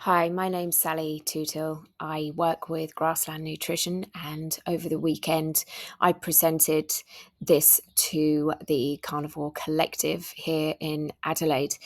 Hi, my name's Sally Tootle. I work with Grassland Nutrition, and over the weekend, I presented this to the Carnivore Collective here in Adelaide.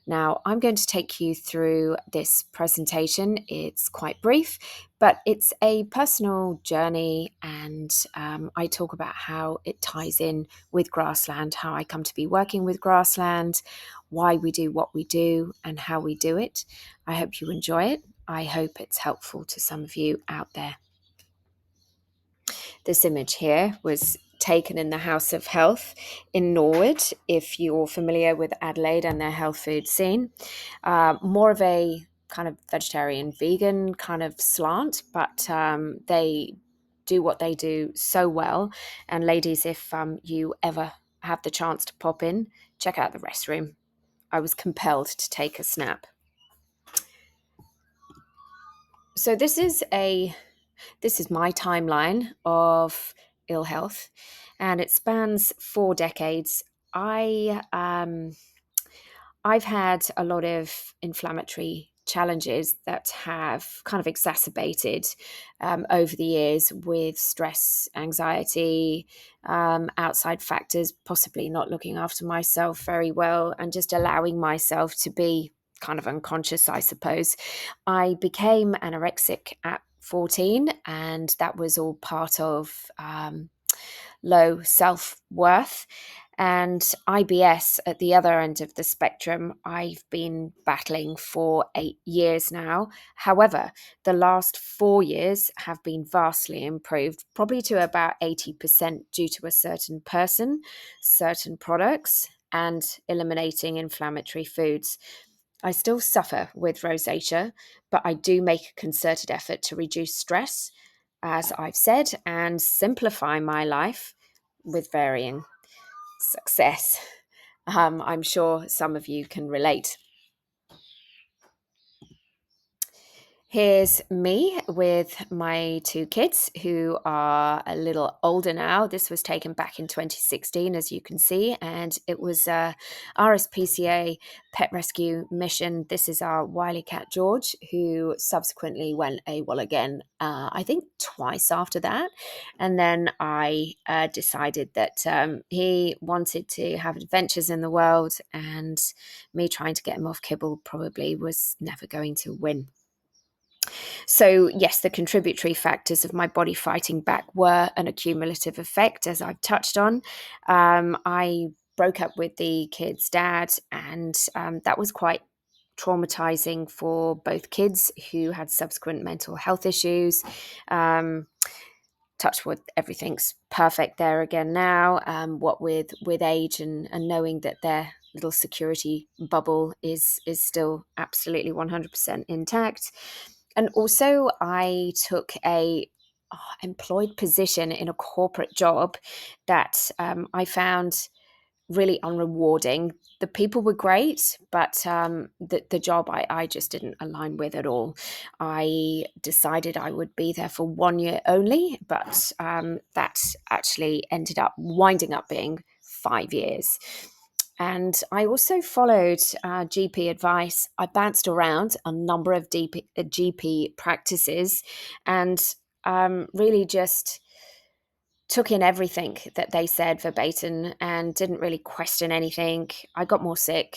Now, I'm going to take you through this presentation. It's quite brief, but it's a personal journey, and I talk about how it ties in with Grassland, how I come to be working with Grassland, why we do what we do, and how we do it. I hope you enjoy it. I hope it's helpful to some of you out there. This image here was taken in the House of Health in Norwood, if you're familiar with Adelaide and their health food scene. More of a kind of vegetarian, vegan kind of slant, but they do what they do so well. And ladies, if you ever have the chance to pop in, check out the restroom. I was compelled to take a snap. So this is my timeline of ill health, and it spans 4 decades. I've had a lot of inflammatory challenges that have kind of exacerbated over the years with stress, anxiety, outside factors, possibly not looking after myself very well, and just allowing myself to be kind of unconscious, I suppose. I became anorexic at 14, and that was all part of low self worth. And IBS at the other end of the spectrum, I've been battling for 8 years now. However, the last 4 years have been vastly improved, probably to about 80% due to a certain person, certain products, and eliminating inflammatory foods. I still suffer with rosacea, but I do make a concerted effort to reduce stress, as I've said, and simplify my life with varying success. I'm sure some of you can relate. Here's me with my two kids who are a little older now. This was taken back in 2016, as you can see, and it was a RSPCA pet rescue mission. This is our wily cat, George, who subsequently went AWOL again, I think twice after that. And then I decided that he wanted to have adventures in the world, and me trying to get him off kibble probably was never going to win. So, yes, the contributory factors of my body fighting back were an accumulative effect, as I've touched on. I broke up with the kid's dad, and that was quite traumatizing for both kids who had subsequent mental health issues. Touch wood, everything's perfect there again now. What with age and knowing that their little security bubble is still absolutely 100% intact. And also, I took a employed position in a corporate job that I found really unrewarding. The people were great, but the job I just didn't align with at all. I decided I would be there for 1 year only, but that actually ended up winding up being 5 years. And I also followed GP advice. I bounced around a number of GP practices and really just took in everything that they said verbatim and didn't really question anything. I got more sick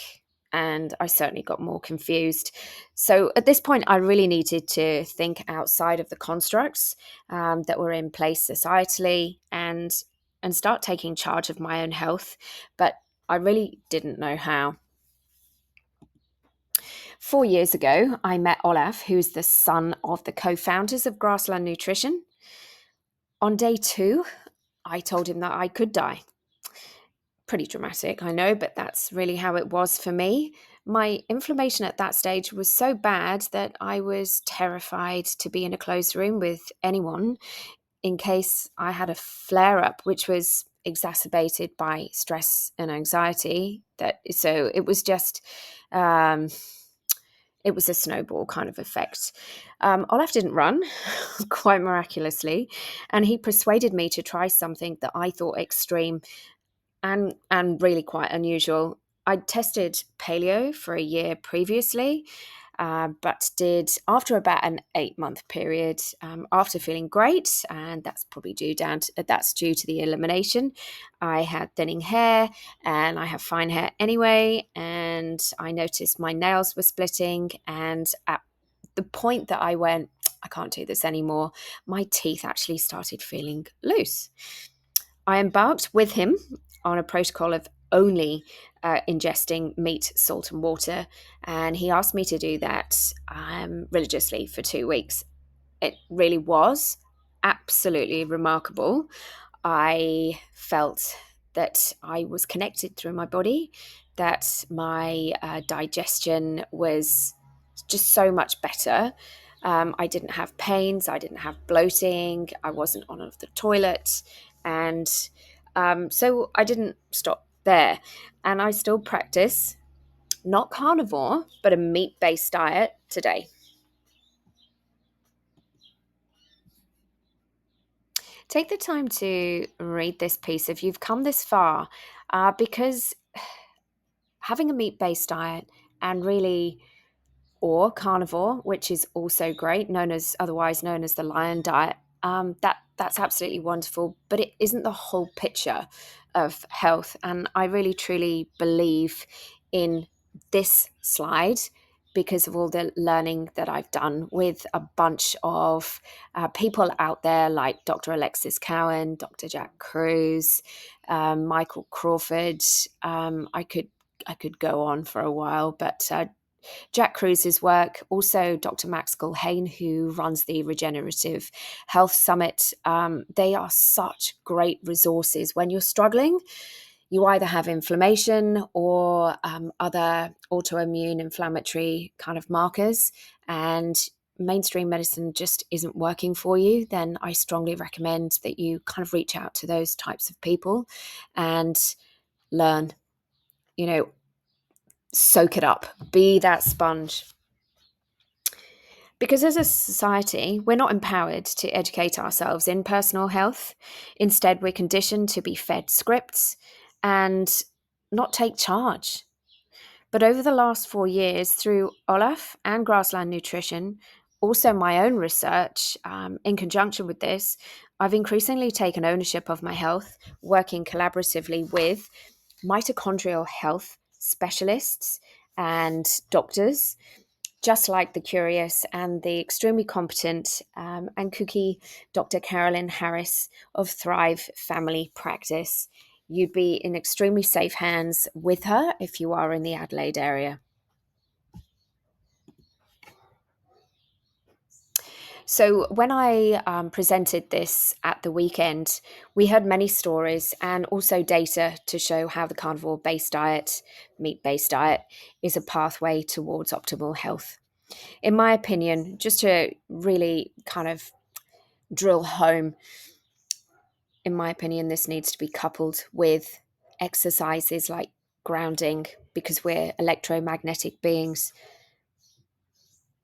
and I certainly got more confused. So at this point, I really needed to think outside of the constructs that were in place societally and start taking charge of my own health. But I really didn't know how. 4 years ago, I met Olaf, who's the son of the co-founders of Grassland Nutrition. On day 2, I told him that I could die. Pretty dramatic, I know, but that's really how it was for me. My inflammation at that stage was so bad that I was terrified to be in a closed room with anyone in case I had a flare up, which was exacerbated by stress and anxiety. So it was just it was a snowball kind of effect. Olaf didn't run, quite miraculously, and he persuaded me to try something that I thought extreme and really quite unusual. I'd tested paleo for a year previously, but did after about an 8-month period, after feeling great, and that's due to the elimination. I had thinning hair, and I have fine hair anyway, and I noticed my nails were splitting, and at the point that I went, I can't do this anymore, my teeth actually started feeling loose. I embarked with him on a protocol of only ingesting meat, salt, and water, and he asked me to do that religiously for 2 weeks. It really was absolutely remarkable. I felt that I was connected through my body, that my digestion was just so much better. I didn't have pains, I didn't have bloating, I wasn't on the toilet, and so I didn't stop there. And I still practice not carnivore, but a meat based diet today. Take the time to read this piece if you've come this far, because having a meat based diet and really or carnivore, which is also great, otherwise known as the lion diet. That's absolutely wonderful, but it isn't the whole picture of health. And I really truly believe in this slide because of all the learning that I've done with a bunch of people out there like Dr. Alexis Cowan, Dr. Jack Cruz, Michael Crawford. I could go on for a while, but Jack Cruz's work, also Dr. Max Culhane, who runs the Regenerative Health Summit. They are such great resources when you're struggling. You either have inflammation or other autoimmune inflammatory kind of markers, and mainstream medicine just isn't working for you, then I strongly recommend that you kind of reach out to those types of people and learn, you know, soak it up, be that sponge. Because as a society, we're not empowered to educate ourselves in personal health. Instead, we're conditioned to be fed scripts and not take charge. But over the last 4 years, through Olaf and Grassland Nutrition, also my own research, in conjunction with this, I've increasingly taken ownership of my health, working collaboratively with mitochondrial health specialists and doctors just like the curious and the extremely competent and kooky Dr. Carolyn Harris of Thrive Family Practice. You'd be in extremely safe hands with her if you are in the Adelaide area. So, when I presented this at the weekend, we heard many stories and also data to show how the carnivore based diet, meat based diet, is a pathway towards optimal health. In my opinion, just to really kind of drill home, in my opinion, this needs to be coupled with exercises like grounding because we're electromagnetic beings,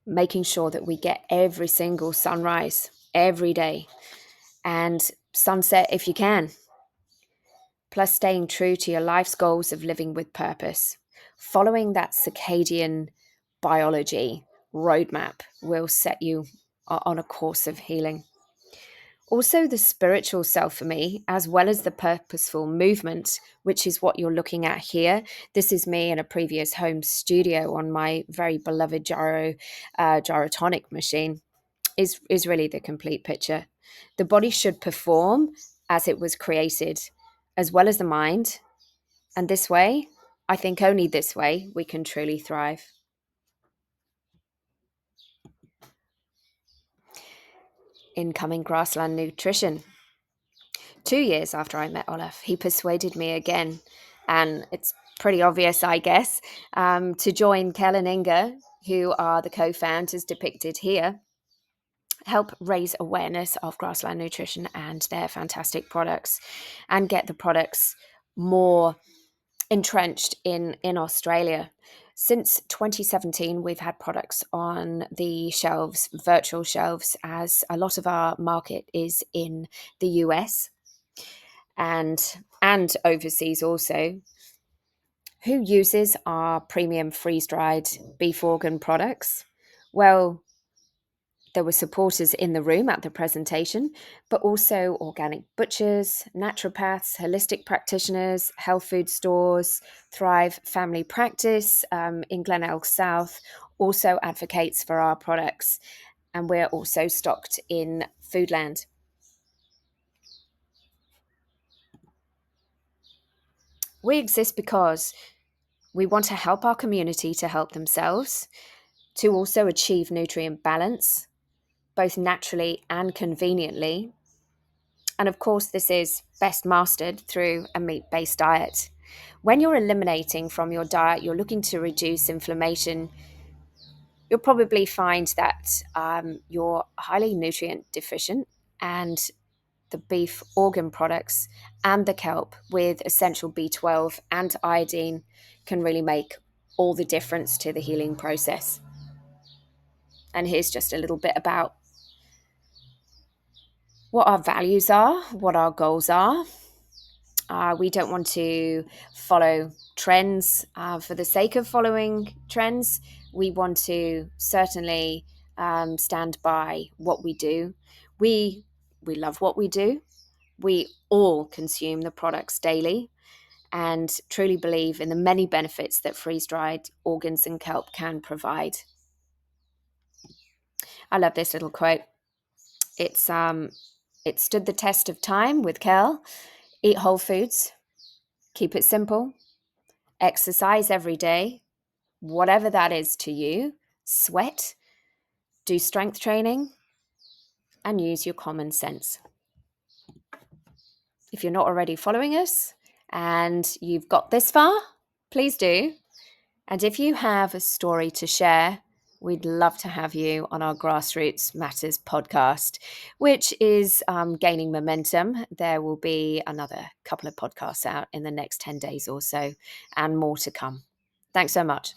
making sure that we get every single sunrise every day and sunset if you can, plus staying true to your life's goals of living with purpose. Following that circadian biology roadmap will set you on a course of healing. Also, the spiritual self for me, as well as the purposeful movement, which is what you're looking at here. This is me in a previous home studio on my very beloved gyrotonic machine, is really the complete picture. The body should perform as it was created, as well as the mind. And this way, I think only this way, we can truly thrive. Incoming Grassland Nutrition. 2 years after I met Olaf, he persuaded me again, and it's pretty obvious, I guess, to join Kel and Inga, who are the co-founders depicted here, help raise awareness of Grassland Nutrition and their fantastic products, and get the products more entrenched in Australia. Since 2017, we've had products on the shelves, virtual shelves, as a lot of our market is in the US and overseas also. Who uses our premium freeze-dried beef organ products? Well, there were supporters in the room at the presentation, but also organic butchers, naturopaths, holistic practitioners, health food stores, Thrive Family Practice in Glenelg South also advocates for our products. And we're also stocked in Foodland. We exist because we want to help our community to help themselves, to also achieve nutrient balance, both naturally and conveniently. And of course, this is best mastered through a meat based diet. When you're eliminating from your diet, you're looking to reduce inflammation, you'll probably find that you're highly nutrient deficient, and the beef organ products and the kelp with essential B12 and iodine can really make all the difference to the healing process. And here's just a little bit about what our values are, what our goals are. We don't want to follow trends for the sake of following trends. We want to certainly stand by what we do. We love what we do. We all consume the products daily and truly believe in the many benefits that freeze-dried organs and kelp can provide. I love this little quote. It stood the test of time with Kel. Eat whole foods, keep it simple, exercise every day, whatever that is to you, sweat, do strength training, and use your common sense. If you're not already following us and you've got this far, please do. And if you have a story to share, we'd love to have you on our Grassroots Matters podcast, which is gaining momentum. There will be another couple of podcasts out in the next 10 days or so, and more to come. Thanks so much.